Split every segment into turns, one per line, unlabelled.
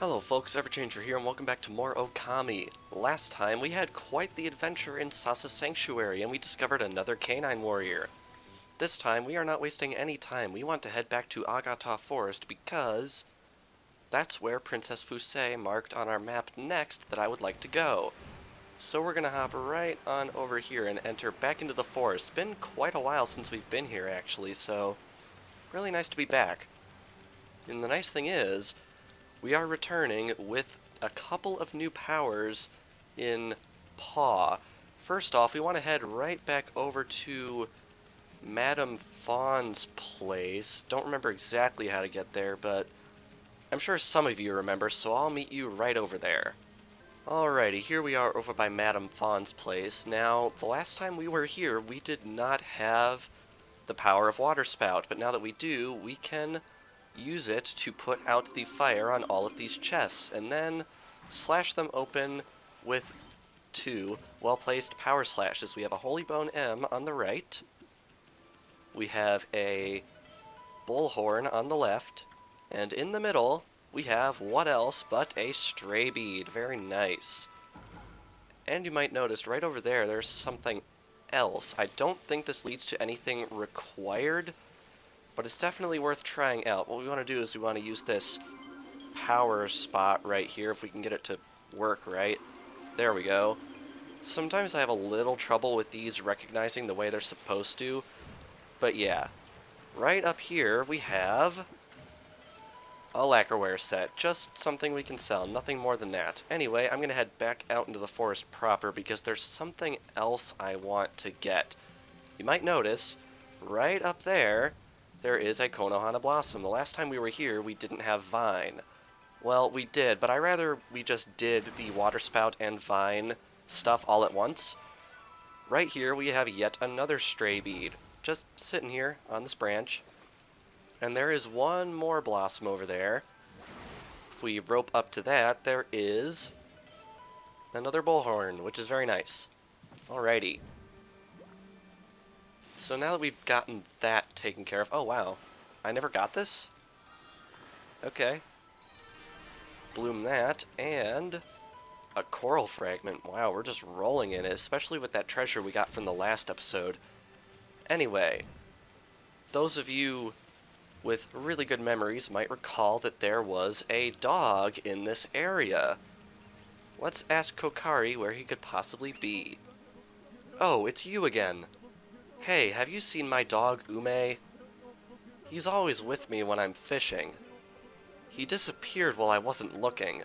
Hello folks, Everchanger here, and welcome back to more Ōkami. Last time we had quite the adventure in Sasa Sanctuary, and we discovered another canine warrior. This time we are not wasting any time. We want to head back to Agata Forest because that's where Princess Fusei marked on our map next that I would like to go. So we're gonna hop right on over here and enter back into the forest. Been quite a while since we've been here actually, so really nice to be back. And the nice thing is, we are returning with a couple of new powers in Paw. First off, we want to head right back over to Madame Fawn's place. Don't remember exactly how to get there, but I'm sure some of you remember, so I'll meet you right over there. Alrighty, here we are over by Madame Fawn's place. Now, the last time we were here, we did not have the power of Water Spout, but now that we do, we can use it to put out the fire on all of these chests, and then slash them open with two well-placed power slashes. We have a Holy Bone M on the right, we have a Bullhorn on the left, and in the middle, we have what else but a Stray Bead. Very nice. And you might notice right over there, there's something else. I don't think this leads to anything required, but it's definitely worth trying out. What we want to do is we want to use this power spot right here, if we can get it to work right. There we go. Sometimes I have a little trouble with these recognizing the way they're supposed to, but yeah. Right up here we have a lacquerware set. Just something we can sell, nothing more than that. Anyway, I'm going to head back out into the forest proper because there's something else I want to get. You might notice, right up there, there is a Konohana Blossom. The last time we were here, we didn't have Vine. Well, we did, but I rather we just did the Water Spout and Vine stuff all at once. Right here, we have yet another Stray Bead, just sitting here on this branch. And there is one more blossom over there. If we rope up to that, there is another Bullhorn, which is very nice. Alrighty. So now that we've gotten that taken care of... Oh, wow. I never got this? Okay. Bloom that, and a coral fragment. Wow, we're just rolling in it, especially with that treasure we got from the last episode. Anyway, those of you with really good memories might recall that there was a dog in this area. Let's ask Kokari where he could possibly be. Oh, it's you again. Hey, have you seen my dog, Ume? He's always with me when I'm fishing. He disappeared while I wasn't looking.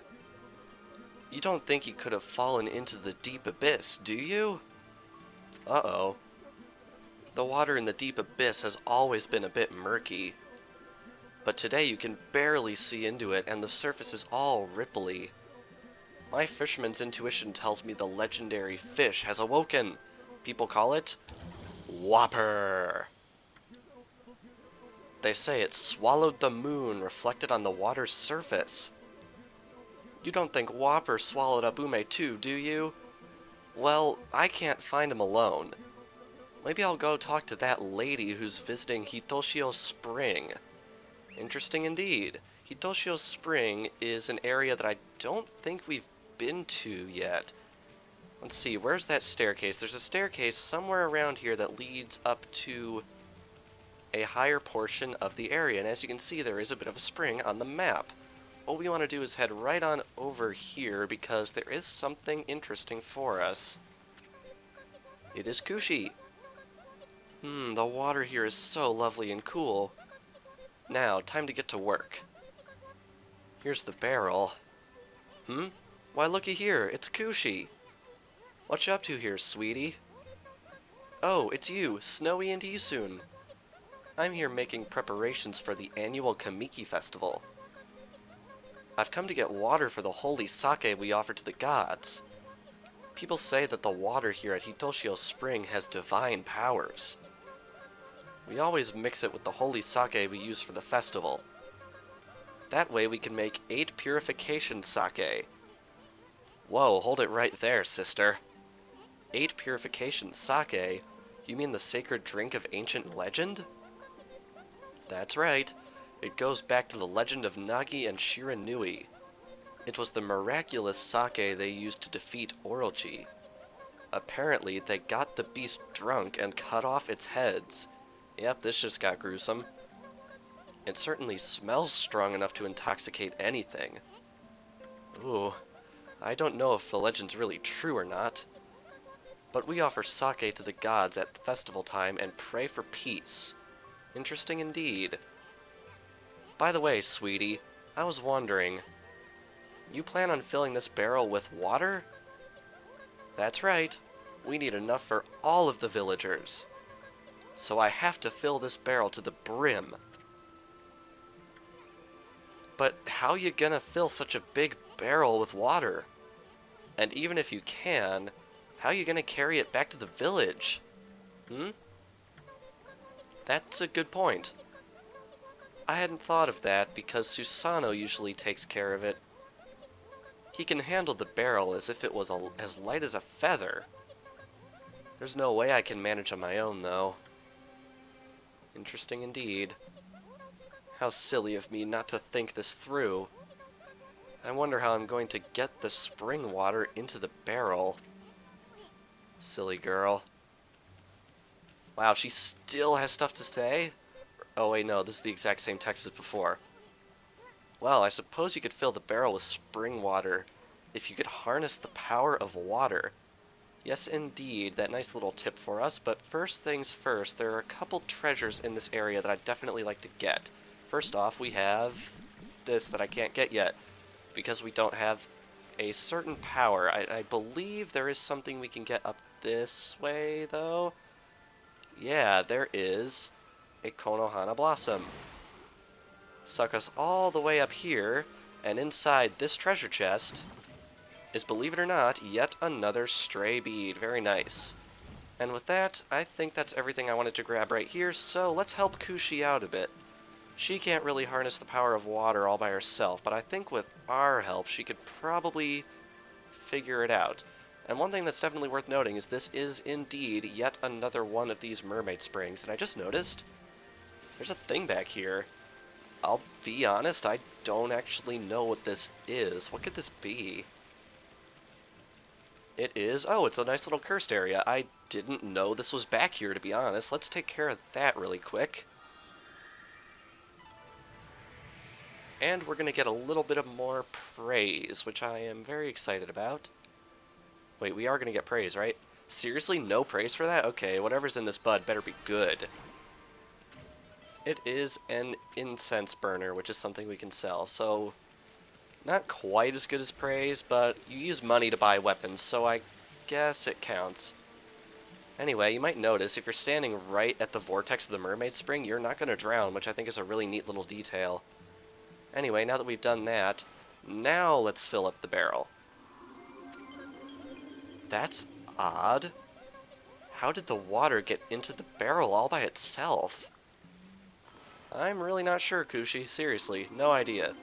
You don't think he could have fallen into the deep abyss, do you? Uh-oh. The water in the deep abyss has always been a bit murky. But today you can barely see into it, and the surface is all ripply. My fisherman's intuition tells me the legendary fish has awoken. People call it Whopper. They say it swallowed the moon reflected on the water's surface. You don't think Whopper swallowed up Ume too, do you? Well, I can't find him alone. Maybe I'll go talk to that lady who's visiting Hitoshio Spring. Interesting indeed. Hitoshio Spring is an area that I don't think we've been to yet. Let's see, where's that staircase? There's a staircase somewhere around here that leads up to a higher portion of the area, and as you can see, there is a bit of a spring on the map. What we want to do is head right on over here because there is something interesting for us. It is Kushi. The water here is so lovely and cool. Now, time to get to work. Here's the barrel. Why, looky here, it's Kushi. What you up to here, sweetie? Oh, it's you, Snowy and Isun. I'm here making preparations for the annual Kamiki festival. I've come to get water for the holy sake we offer to the gods. People say that the water here at Hitoshio Spring has divine powers. We always mix it with the holy sake we use for the festival. That way we can make 8 purification sake. Whoa, hold it right there, sister. 8 purification sake? You mean the sacred drink of ancient legend? That's right. It goes back to the legend of Nagi and Shiranui. It was the miraculous sake they used to defeat Orochi. Apparently, they got the beast drunk and cut off its heads. Yep, this just got gruesome. It certainly smells strong enough to intoxicate anything. Ooh, I don't know if the legend's really true or not. But we offer sake to the gods at festival time and pray for peace. Interesting indeed. By the way, sweetie, I was wondering, you plan on filling this barrel with water? That's right. We need enough for all of the villagers. So I have to fill this barrel to the brim. But how you gonna fill such a big barrel with water? And even if you can, how you gonna carry it back to the village? That's a good point. I hadn't thought of that because Susanoo usually takes care of it. He can handle the barrel as if it was as light as a feather. There's no way I can manage on my own, though. Interesting indeed. How silly of me not to think this through. I wonder how I'm going to get the spring water into the barrel. Silly girl. Wow, she still has stuff to say? Oh wait, no, this is the exact same text as before. Well, I suppose you could fill the barrel with spring water if you could harness the power of water. Yes, indeed, that nice little tip for us, but first things first, there are a couple treasures in this area that I'd definitely like to get. First off, we have this that I can't get yet, because we don't have a certain power. I believe there is something we can get up this way, though. Yeah, there is a Konohana Blossom. Suck us all the way up here, and inside this treasure chest is, believe it or not, yet another stray bead. Very nice. And with that, I think that's everything I wanted to grab right here, so let's help Kushi out a bit. She can't really harness the power of water all by herself, but I think with our help, she could probably figure it out. And one thing that's definitely worth noting is this is indeed yet another one of these mermaid springs, and I just noticed there's a thing back here. I'll be honest, I don't actually know what this is. What could this be? It is... oh, it's a nice little cursed area. I didn't know this was back here, to be honest. Let's take care of that really quick. And we're going to get a little bit of more praise, which I am very excited about. Wait, we are going to get praise, right? Seriously? No praise for that? Okay, whatever's in this bud better be good. It is an incense burner, which is something we can sell, so not quite as good as praise, but you use money to buy weapons, so I guess it counts. Anyway, you might notice if you're standing right at the vortex of the mermaid spring, you're not going to drown, which I think is a really neat little detail. Anyway, now that we've done that, now let's fill up the barrel. That's odd. How did the water get into the barrel all by itself? I'm really not sure, Kushi. Seriously, no idea.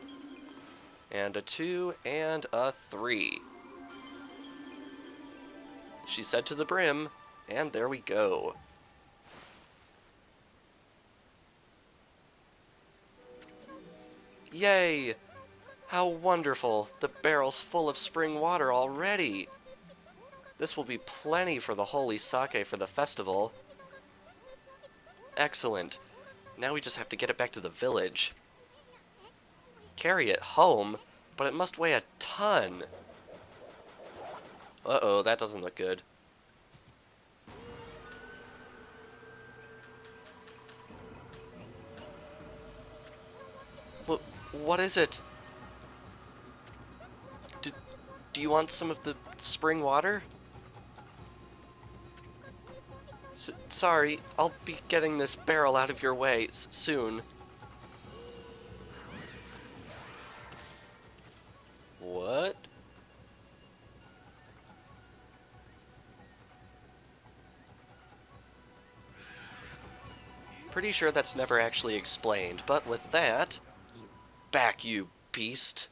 And a 2 and a 3. She said to the brim, and there we go. Yay! How wonderful! The barrel's full of spring water already! This will be plenty for the holy sake for the festival. Excellent. Now we just have to get it back to the village. Carry it home? But it must weigh a ton. Uh-oh, that doesn't look good. What is it? Do you want some of the spring water? Sorry, I'll be getting this barrel out of your way soon. What? Pretty sure that's never actually explained, but with that... back, you beast!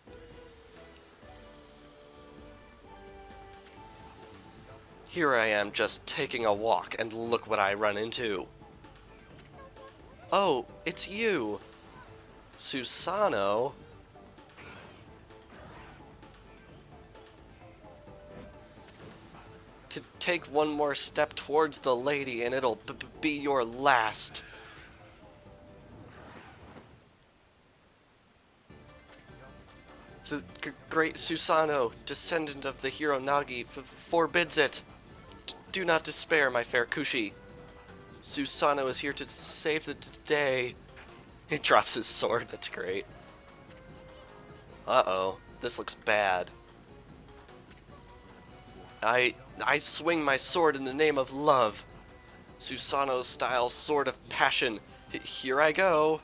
Here I am just taking a walk, and look what I run into. Oh, it's you! Susanoo? take one more step towards the lady and it'll be your last. The great Susanoo, descendant of the hero Nagi, forbids it. Do not despair, my fair Kushi. Susanoo is here to save the day. He drops his sword, that's great. Uh-oh, this looks bad. I swing my sword in the name of love. Susanoo-style sword of passion. Here I go.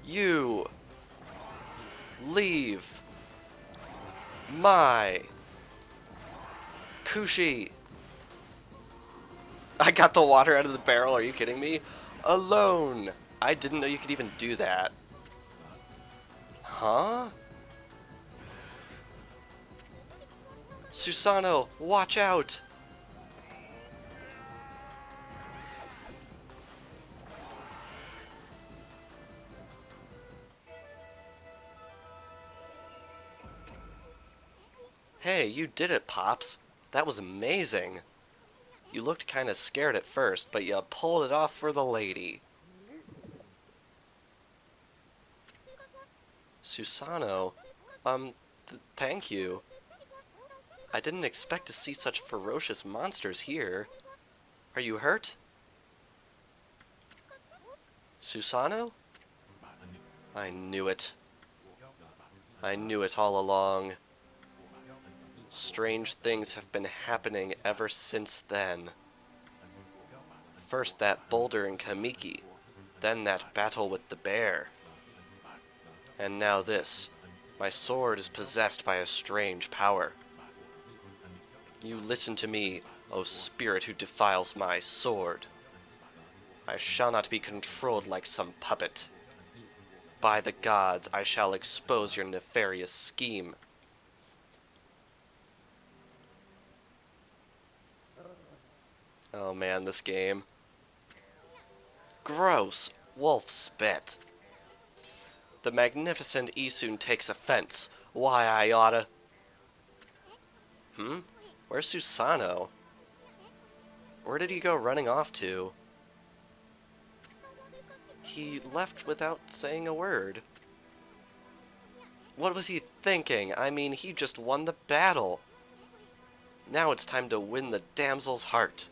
You leave my Kushi. I got the water out of the barrel, are you kidding me? Alone. I didn't know you could even do that. Huh? Susanoo, watch out! Hey, you did it, Pops. That was amazing. You looked kinda scared at first, but you pulled it off for the lady. Susanoo, thank you. I didn't expect to see such ferocious monsters here. Are you hurt? Susanoo? I knew it. I knew it all along. Strange things have been happening ever since then. First that boulder in Kamiki, then that battle with the bear. And now this. My sword is possessed by a strange power. You listen to me, O spirit who defiles my sword. I shall not be controlled like some puppet. By the gods, I shall expose your nefarious scheme. Oh man, this game. Gross! Wolf spit. The magnificent Isun takes offense. Why I oughta... Where's Susanoo? Where did he go running off to? He left without saying a word. What was he thinking? I mean, he just won the battle. Now it's time to win the damsel's heart.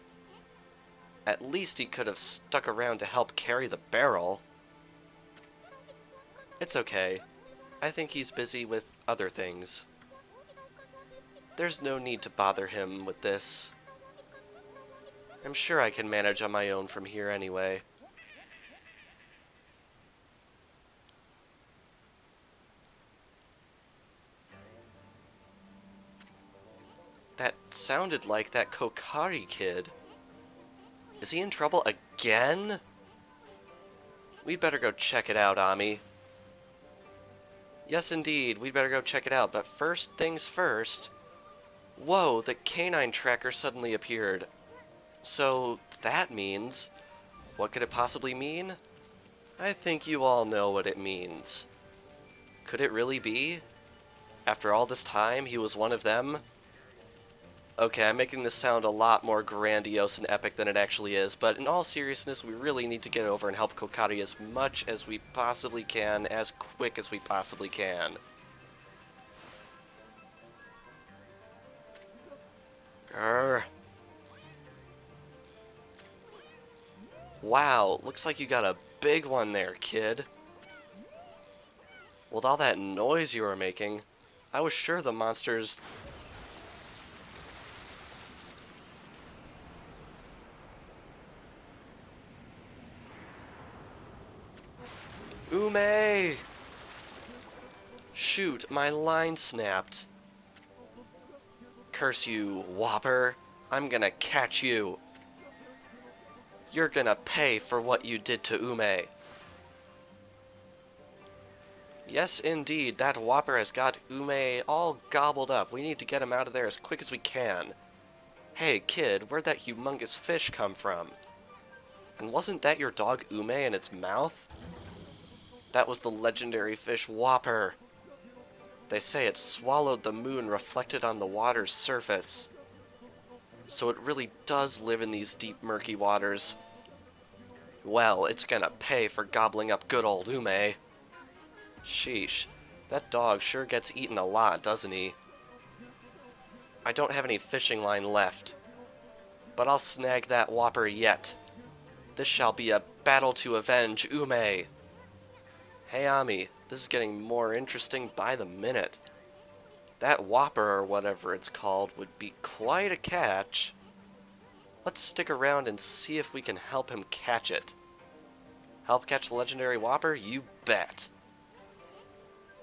At least he could have stuck around to help carry the barrel. It's okay. I think he's busy with other things. There's no need to bother him with this. I'm sure I can manage on my own from here anyway. That sounded like that Kokari kid. Is he in trouble again? We'd better go check it out, Ami. Yes, indeed, we'd better go check it out, but first things first... Whoa, the canine tracker suddenly appeared. So, that means... What could it possibly mean? I think you all know what it means. Could it really be? After all this time, he was one of them? Okay, I'm making this sound a lot more grandiose and epic than it actually is, but in all seriousness, we really need to get over and help Kokari as much as we possibly can, as quick as we possibly can. Grr. Wow, looks like you got a big one there, kid. With all that noise you were making, I was sure the monsters... Ume! Shoot, my line snapped. Curse you, Whopper. I'm gonna catch you. You're gonna pay for what you did to Ume. Yes, indeed, that Whopper has got Ume all gobbled up. We need to get him out of there as quick as we can. Hey, kid, where'd that humongous fish come from? And wasn't that your dog Ume in its mouth? That was the legendary fish Whopper. They say it swallowed the moon reflected on the water's surface. So it really does live in these deep, murky waters. Well, it's gonna pay for gobbling up good old Ume. Sheesh. That dog sure gets eaten a lot, doesn't he? I don't have any fishing line left, but I'll snag that whopper yet. This shall be a battle to avenge Ume. Hey Ami, this is getting more interesting by the minute. That whopper, or whatever it's called, would be quite a catch. Let's stick around and see if we can help him catch it. Help catch the legendary whopper? You bet.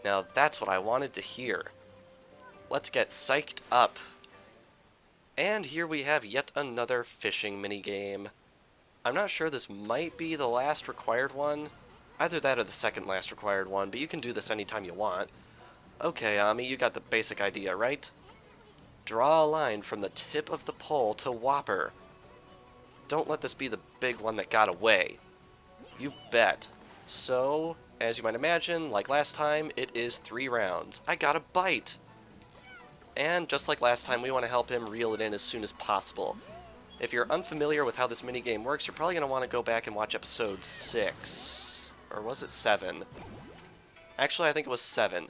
Now that's what I wanted to hear. Let's get psyched up. And here we have yet another fishing minigame. I'm not sure, this might be the last required one. Either that or the second last required one, but you can do this anytime you want. Okay, Ami, you got the basic idea, right? Draw a line from the tip of the pole to whopper. Don't let this be the big one that got away. You bet. So, as you might imagine, like last time, it is 3 rounds. I got a bite! And just like last time, we want to help him reel it in as soon as possible. If you're unfamiliar with how this minigame works, you're probably going to want to go back and watch episode 6. Or was it 7? Actually, I think it was 7.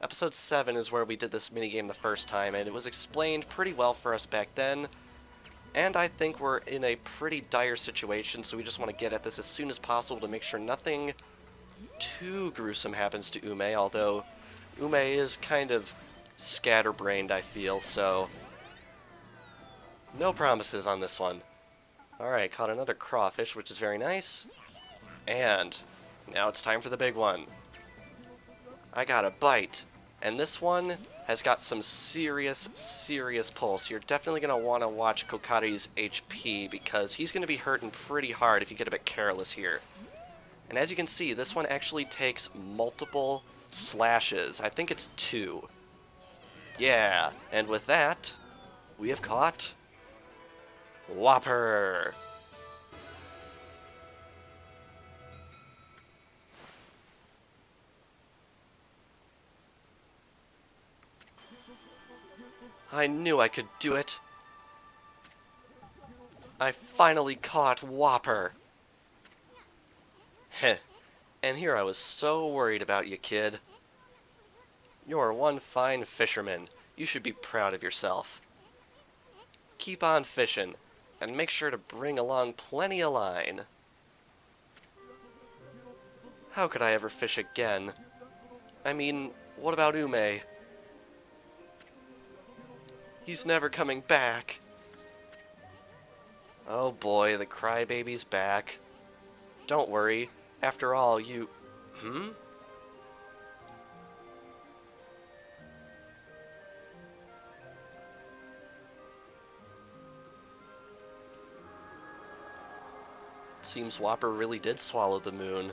Episode 7 is where we did this minigame the first time, and it was explained pretty well for us back then. And I think we're in a pretty dire situation, so we just want to get at this as soon as possible to make sure nothing too gruesome happens to Ume, although Ume is kind of scatterbrained, I feel, so no promises on this one. Alright, caught another crawfish, which is very nice. And now it's time for the big one. I got a bite. And this one has got some serious pull, so you're definitely going to want to watch Kokari's HP, because he's going to be hurting pretty hard if you get a bit careless here. And as you can see, this one actually takes multiple slashes. I think it's 2. Yeah, and with that, we have caught Whopper. I knew I could do it. I finally caught Whopper. Heh. And here I was so worried about you, kid. You're one fine fisherman. You should be proud of yourself. Keep on fishing, and make sure to bring along plenty of line. How could I ever fish again? I mean, what about Ume? He's never coming back. Oh boy, the crybaby's back. Don't worry. After all, you... Seems Whopper really did swallow the moon.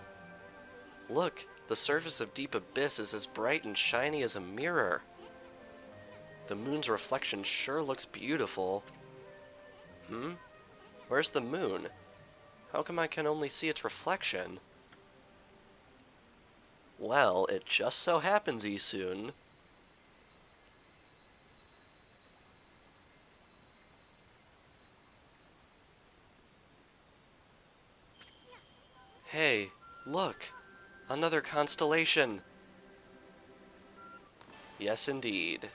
Look, the surface of Deep Abyss is as bright and shiny as a mirror. The moon's reflection sure looks beautiful. Where's the moon? How come I can only see its reflection? Well, it just so happens, Isun. Hey, look! Another constellation! Yes, indeed.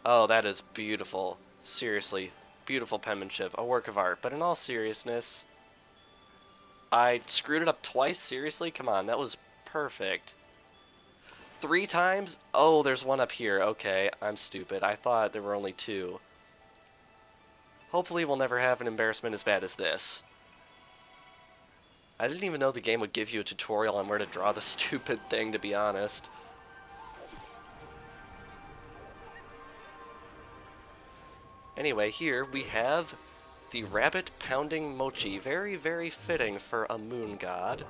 Oh, that is beautiful. Seriously, beautiful penmanship, a work of art. But in all seriousness, I screwed it up twice? Seriously? Come on, that was perfect. 3 times? Oh, there's one up here. Okay, I'm stupid. I thought there were only 2. Hopefully we'll never have an embarrassment as bad as this. I didn't even know the game would give you a tutorial on where to draw the stupid thing, to be honest. Anyway, here we have the rabbit pounding mochi. Very, very fitting for a moon god.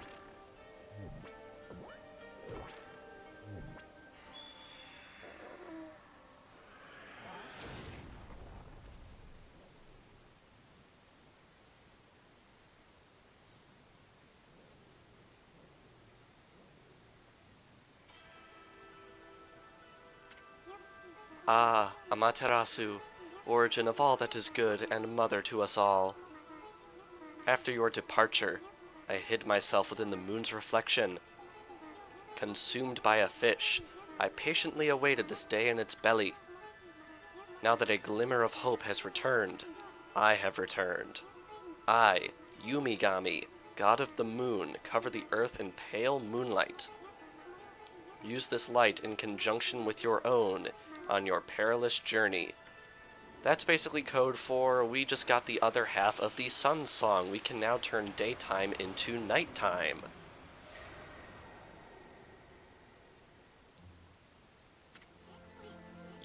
Ah, Amaterasu, origin of all that is good and mother to us all. After your departure, I hid myself within the moon's reflection. Consumed by a fish, I patiently awaited this day in its belly. Now that a glimmer of hope has returned, I have returned. I, Yumigami, god of the moon, cover the earth in pale moonlight. Use this light in conjunction with your own on your perilous journey. That's basically code for we just got the other half of the sun song. We can now turn daytime into nighttime.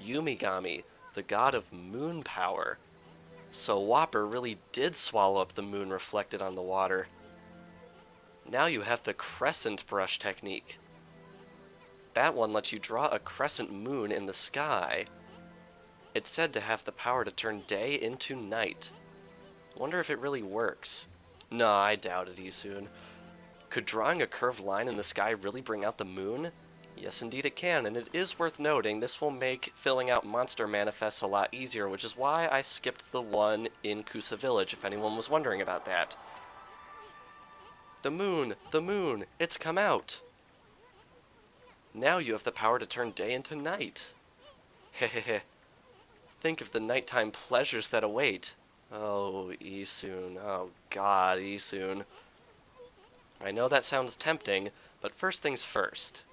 Yumigami, the god of moon power. So Whopper really did swallow up the moon reflected on the water. Now you have the crescent brush technique. That one lets you draw a crescent moon in the sky. It's said to have the power to turn day into night. Wonder if it really works. No, I doubt it, Isun. Could drawing a curved line in the sky really bring out the moon? Yes, indeed it can, and it is worth noting this will make filling out monster manifests a lot easier, which is why I skipped the one in Kusa Village, if anyone was wondering about that. The moon, it's come out! Now you have the power to turn day into night. Hehehe. Think of the nighttime pleasures that await. Oh, Isun. Oh, God, Isun. I know that sounds tempting, but first things first.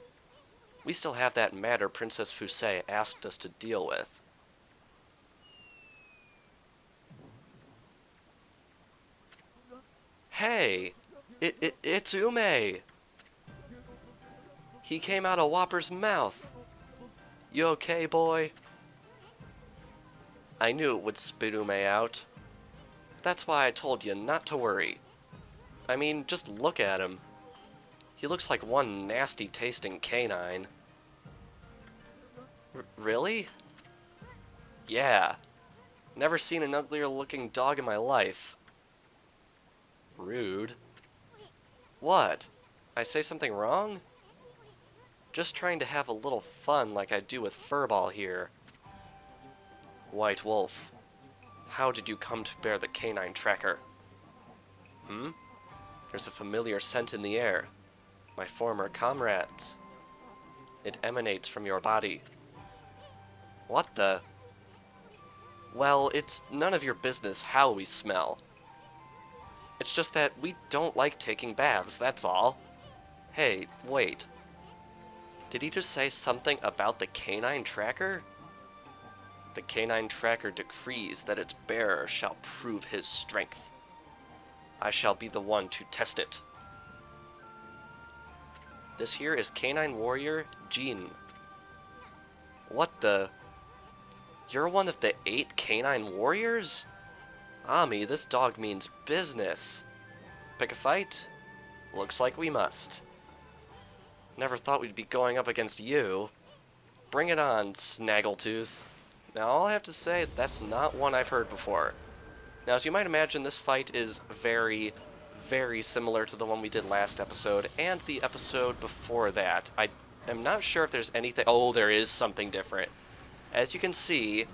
We still have that matter Princess Fusei asked us to deal with. Hey! It's Ume! He came out of Whopper's mouth! You okay, boy? I knew it would spit Ume out. That's why I told you not to worry. I mean, just look at him. He looks like one nasty-tasting canine. Really? Yeah. Never seen an uglier-looking dog in my life. Rude. What? I say something wrong? Just trying to have a little fun like I do with Furball here. White Wolf, how did you come to bear the canine tracker? There's a familiar scent in the air. My former comrades. It emanates from your body. What the? Well, it's none of your business how we smell. It's just that we don't like taking baths, that's all. Hey, wait. Did he just say something about the canine tracker? The canine tracker decrees that its bearer shall prove his strength. I shall be the one to test it. This here is Canine Warrior Jin. What the? You're one of the 8 canine warriors? Ami, this dog means business. Pick a fight? Looks like we must. Never thought we'd be going up against you. Bring it on, Snaggletooth. Now, all I have to say, that's not one I've heard before. Now, as you might imagine, this fight is very, very similar to the one we did last episode, and the episode before that. I am not sure if there's anything... Oh, there is something different. As you can see,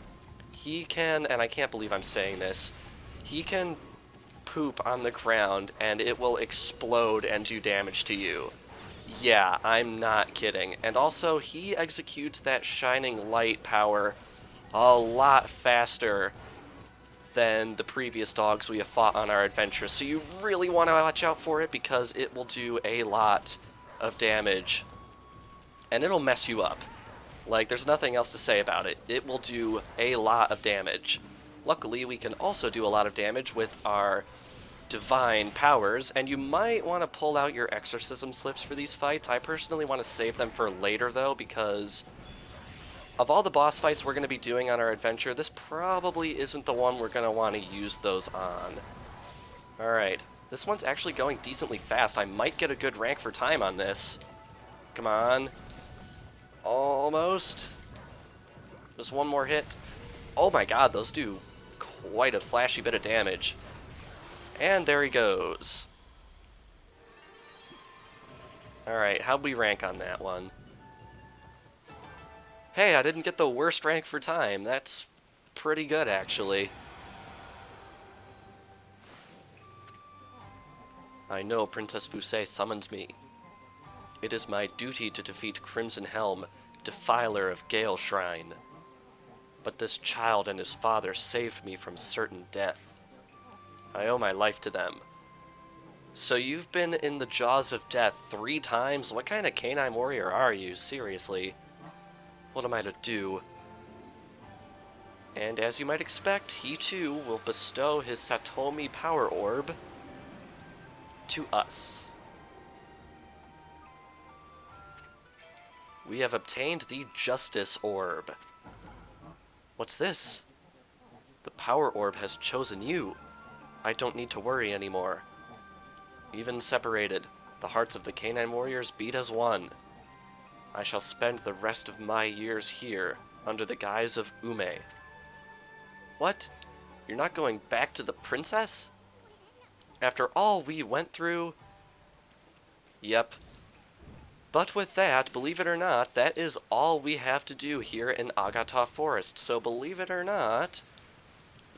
he can, and I can't believe I'm saying this, he can poop on the ground, and it will explode and do damage to you. Yeah, I'm not kidding. And also, he executes that shining light power a lot faster than the previous dogs we have fought on our adventure, so you really want to watch out for it because it will do a lot of damage, and it'll mess you up. Like, there's nothing else to say about it. It will do a lot of damage. Luckily, we can also do a lot of damage with our divine powers, and you might want to pull out your exorcism slips for these fights. I personally want to save them for later, though, because of all the boss fights we're going to be doing on our adventure, this probably isn't the one we're going to want to use those on. Alright, this one's actually going decently fast. I might get a good rank for time on this. Come on. Almost. Just one more hit. Oh my god, those do quite a flashy bit of damage. And there he goes. Alright, how'd we rank on that one? Hey, I didn't get the worst rank for time. That's pretty good, actually. I know Princess Fusei summons me. It is my duty to defeat Crimson Helm, defiler of Gale Shrine. But this child and his father saved me from certain death. I owe my life to them. So you've been in the jaws of death 3 times? What kind of canine warrior are you? Seriously. What am I to do? And as you might expect, he too will bestow his Satomi power orb to us. We have obtained the Justice Orb. What's this? The Power Orb has chosen you. I don't need to worry anymore. Even separated, the hearts of the Canine Warriors beat as one. I shall spend the rest of my years here, under the guise of Ume. What? You're not going back to the princess? After all we went through? Yep. But with that, believe it or not, that is all we have to do here in Agata Forest. So believe it or not,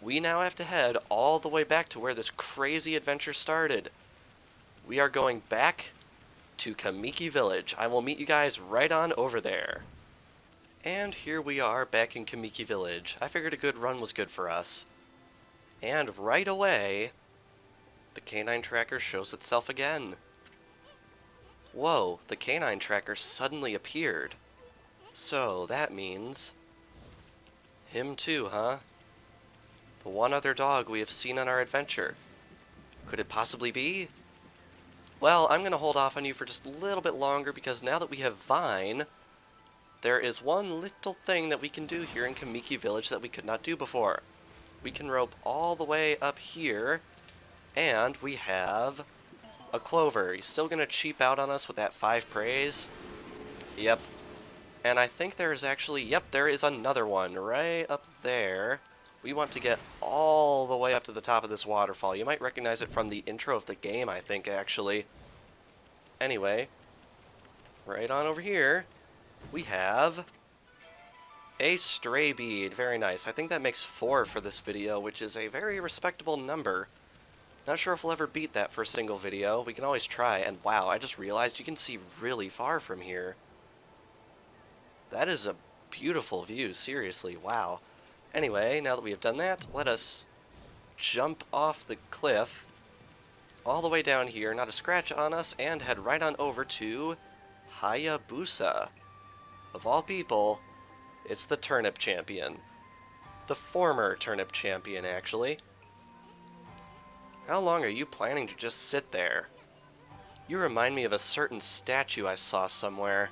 we now have to head all the way back to where this crazy adventure started. We are going back to Kamiki Village. I will meet you guys right on over there. And here we are back in Kamiki Village. I figured a good run was good for us. And right away, the canine tracker shows itself again. Whoa, the canine tracker suddenly appeared. So that means him too, huh? The one other dog we have seen on our adventure. Could it possibly be? Well, I'm going to hold off on you for just a little bit longer because now that we have Vine, there is one little thing that we can do here in Kamiki Village that we could not do before. We can rope all the way up here, and we have a Clover. He's still going to cheap out on us with that 5 praise. Yep. And I think there is actually, yep, there is another one right up there. We want to get all the way up to the top of this waterfall. You might recognize it from the intro of the game, I think, actually. Anyway, right on over here, we have a stray bead. Very nice. I think that makes 4 for this video, which is a very respectable number. Not sure if we'll ever beat that for a single video. We can always try. And wow, I just realized you can see really far from here. That is a beautiful view, seriously. Wow. Anyway, now that we have done that, let us jump off the cliff all the way down here, not a scratch on us, and head right on over to Hayabusa. Of all people, it's the turnip champion. The former turnip champion, actually. How long are you planning to just sit there? You remind me of a certain statue I saw somewhere.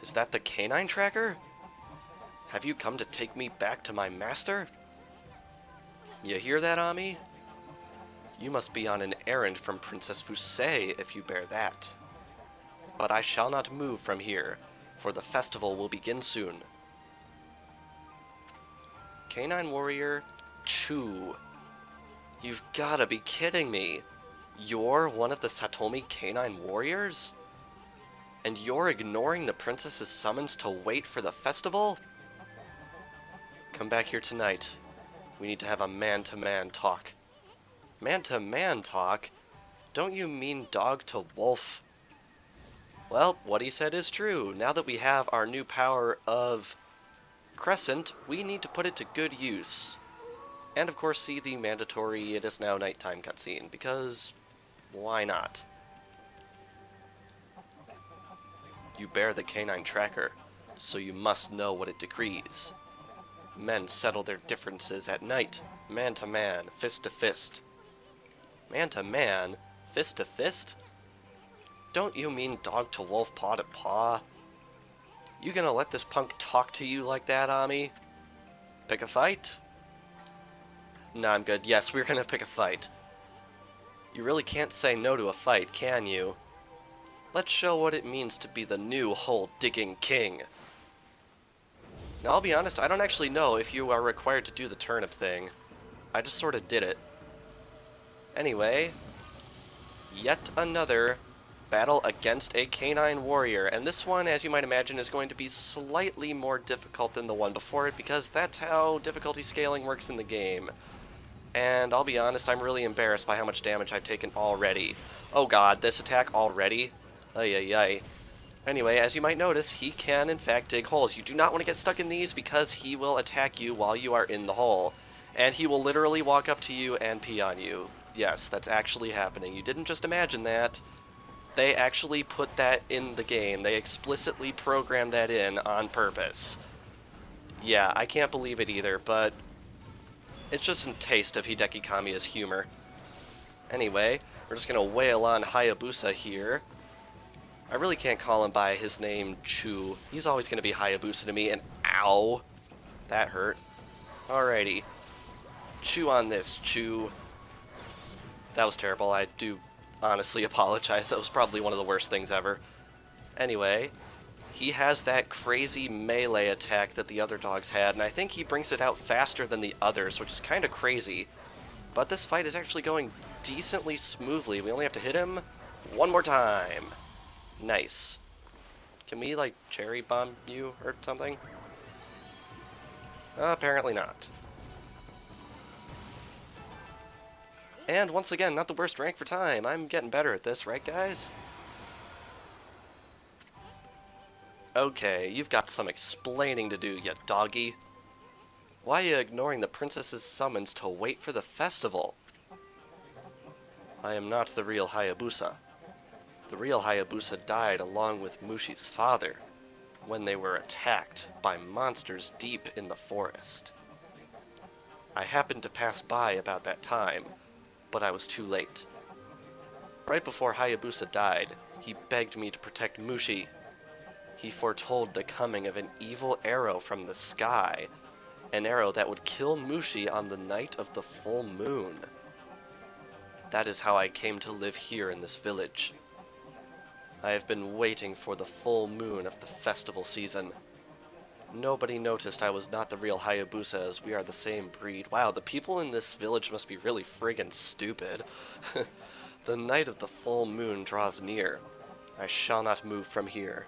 Is that the canine tracker? Have you come to take me back to my master? You hear that, Ami? You must be on an errand from Princess Fusei if you bear that. But I shall not move from here, for the festival will begin soon. Canine Warrior 2. You've gotta be kidding me. You're one of the Satomi Canine Warriors? And you're ignoring the princess's summons to wait for the festival? Come back here tonight. We need to have a man-to-man talk. Man-to-man talk? Don't you mean dog-to-wolf? Well, what he said is true. Now that we have our new power of Crescent, we need to put it to good use. And of course see the mandatory "it is now nighttime" cutscene, because why not? You bear the canine tracker, so you must know what it decrees. Men settle their differences at night, man to man, fist to fist. Man to man? Fist to fist? Don't you mean dog to wolf, paw to paw? You gonna let this punk talk to you like that, Ami? Pick a fight? Nah, I'm good. Yes, we're gonna pick a fight. You really can't say no to a fight, can you? Let's show what it means to be the new hole-digging king. Now, I'll be honest, I don't actually know if you are required to do the turnip thing. I just sort of did it. Anyway, yet another battle against a canine warrior, and this one, as you might imagine, is going to be slightly more difficult than the one before it, because that's how difficulty scaling works in the game. And I'll be honest, I'm really embarrassed by how much damage I've taken already. Oh god, this attack already? Ay ay ay. Anyway, as you might notice, he can in fact dig holes. You do not want to get stuck in these because he will attack you while you are in the hole. And he will literally walk up to you and pee on you. Yes, that's actually happening. You didn't just imagine that. They actually put that in the game. They explicitly programmed that in on purpose. Yeah, I can't believe it either, but it's just a taste of Hideki Kamiya's humor. Anyway, we're just gonna wail on Hayabusa here. I really can't call him by his name, Chu. He's always gonna be Hayabusa to me, and ow! That hurt. Alrighty. Chew on this, Chu. That was terrible. I do honestly apologize. That was probably one of the worst things ever. Anyway, he has that crazy melee attack that the other dogs had, and I think he brings it out faster than the others, which is kind of crazy. But this fight is actually going decently smoothly. We only have to hit him one more time. Nice. Can we, like, cherry bomb you or something? Apparently not. And once again, not the worst rank for time. I'm getting better at this, right guys? Okay, you've got some explaining to do, you doggy. Why are you ignoring the princess's summons to wait for the festival? I am not the real Hayabusa. The real Hayabusa died along with Mushi's father when they were attacked by monsters deep in the forest. I happened to pass by about that time, but I was too late. Right before Hayabusa died, he begged me to protect Mushi. He foretold the coming of an evil arrow from the sky, an arrow that would kill Mushi on the night of the full moon. That is how I came to live here in this village. I have been waiting for the full moon of the festival season. Nobody noticed I was not the real Hayabusa, as we are the same breed. Wow, the people in this village must be really friggin' stupid. The night of the full moon draws near. I shall not move from here.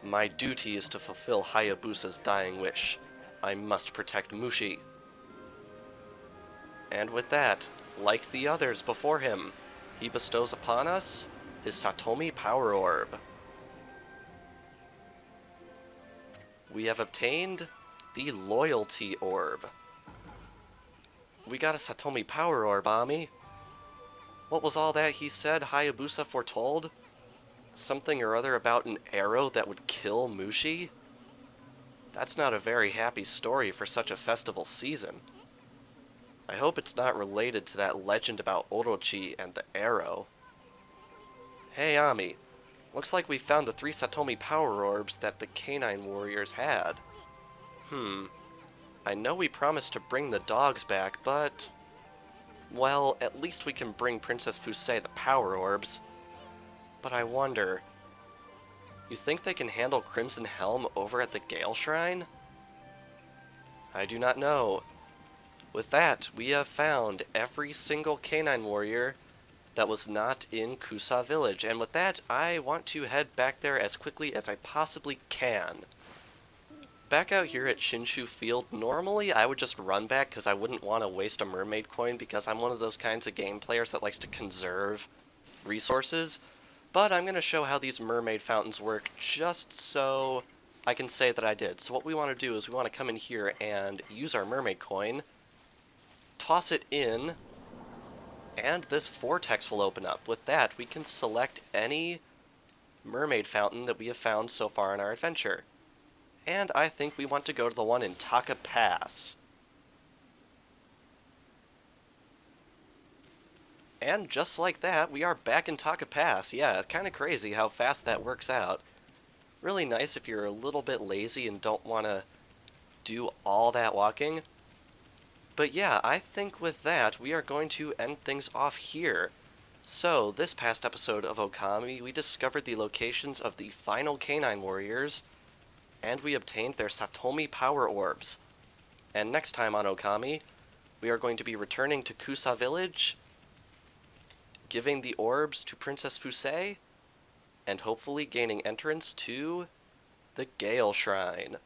My duty is to fulfill Hayabusa's dying wish. I must protect Mushi. And with that, like the others before him, he bestows upon us his Satomi Power Orb. We have obtained the Loyalty Orb. We got a Satomi Power Orb, Ami. What was all that he said Hayabusa foretold? Something or other about an arrow that would kill Mushi? That's not a very happy story for such a festival season. I hope it's not related to that legend about Orochi and the arrow. Hey, Ami. Looks like we found the 3 Satomi Power Orbs that the Canine Warriors had. I know we promised to bring the dogs back, but... well, at least we can bring Princess Fusei the Power Orbs. But I wonder... you think they can handle Crimson Helm over at the Gale Shrine? I do not know. With that, we have found every single Canine Warrior that was not in Kusa Village, and with that, I want to head back there as quickly as I possibly can. Back out here at Shinshu Field, normally I would just run back because I wouldn't want to waste a mermaid coin because I'm one of those kinds of game players that likes to conserve resources, but I'm going to show how these mermaid fountains work just so I can say that I did. So what we want to do is we want to come in here and use our mermaid coin, toss it in, and this vortex will open up. With that, we can select any mermaid fountain that we have found so far in our adventure. And I think we want to go to the one in Taka Pass. And just like that, we are back in Taka Pass. Yeah, kind of crazy how fast that works out. Really nice if you're a little bit lazy and don't want to do all that walking. But yeah, I think with that, we are going to end things off here. So, this past episode of Ōkami, we discovered the locations of the final Canine Warriors, and we obtained their Satomi Power Orbs. And next time on Ōkami, we are going to be returning to Kusa Village, giving the orbs to Princess Fusei, and hopefully gaining entrance to the Gale Shrine.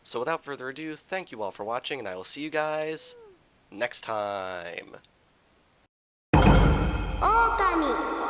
So without further ado, thank you all for watching, and I will see you guys next time. Ōkami!